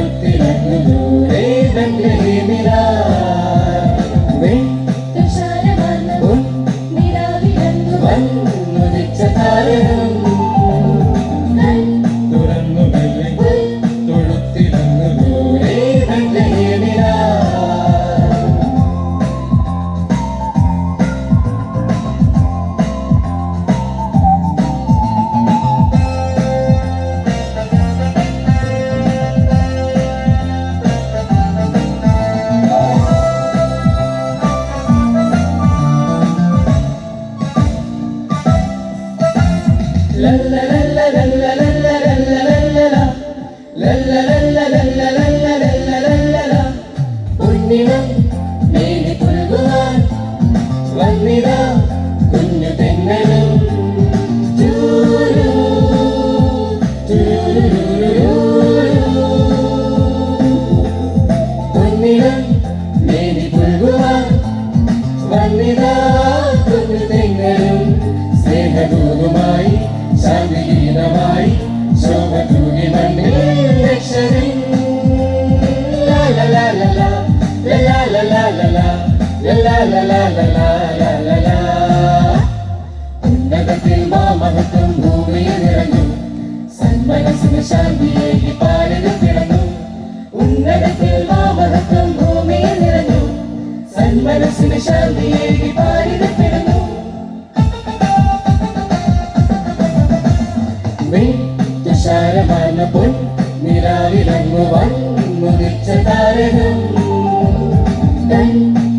തൊഴുത്തിലങ്ങു ദൂരെ ബെത്ലഹേമിലാ വന്നുദിച്ച താരകം തുറന്നു മെല്ലെ തൊഴുത്തിലങ്ങു ദൂരെ ബെത്ലഹേമിലാ ഉണ്ണിനം മേനി പുൽകുവാൻ വന്നിതാ കുഞ്ഞു തെന്നലും ഉണ്ണിനം മേനി പുൽകുവാൻ വന്നിതാ കുഞ്ഞു തെന്നലും സ്നേഹദൂതുമായി ശാന്തിഗീതമായി ശോഭ തൂകി മണ്ണിൽ രക്ഷകൻ ഉന്നതത്തിൽ മാമഹത്വം ഭൂമിയിൽ നിറഞ്ഞു സന്മനസ്സിന് ശാന്തിയേകി പാലിൽ പിറന്നു ഉന്നതത്തിൽ മാമഹത്വം ഭൂമിയിൽ നിറഞ്ഞു സന്മനസ്സിന് ശാന്തിയേകി പാലിൽ പിറന്നു തുഷാരമാർന്ന പൊൻ നിലാവിലങ്ങു വന്നുദിച്ച താരകം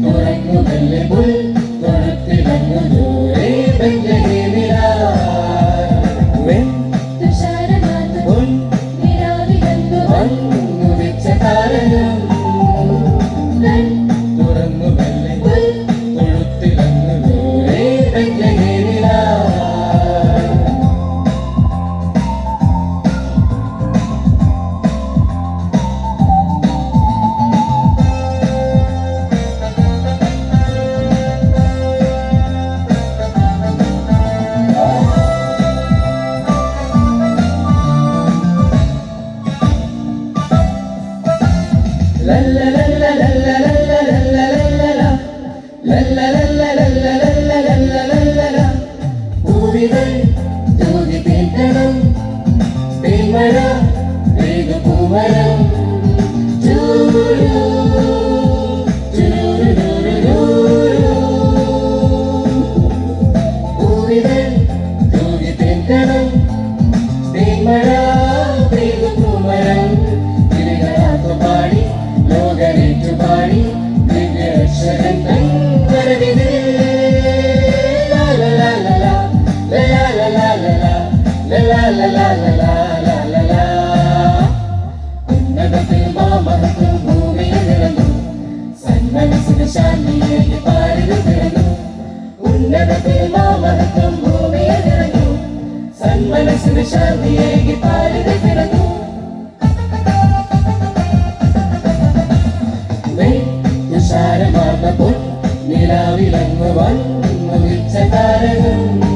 തുറന്നു മെല്ലെ പുൽ തൊഴുത്തിലങ്ങു ദൂരെ ബെത്ലഹേമിലാ പൊൻ വന്നുദിച്ച താരകം തുറന്നു മെല്ലെ തൊഴുത്തിലങ്ങു ദൂരെ ബെത്ലഹേമിലാ പൂവിതൾ തൂകി തീർക്കണം തേന്മഴ പൂമരം പൂവിതൾ തൂകി തീർക്കണം തേന്മഴ പൂമരം തിരികെ പാടി ലോകരേറ്റു പാടി ദിവ്യരക്ഷകൻ തൻ വരവിത് ഉന്നതത്തിൽ മാമഹത്വം ഭൂമിയിൽ നിറഞ്ഞു സന്മനസ്സിന് ശാന്തിയേകി പാലിൽ പിറന്നു ഉന്നതത്തിൽ മാമഹത്വം ഭൂമിയിൽ നിറഞ്ഞു സന്മനസ്സിന് ശാന്തിയേകി പാലിൽ പിറന്നു തുഷാരമാർന്ന പൊൻ നിലാവിലങ്ങു വന്നുദിച്ച താരകം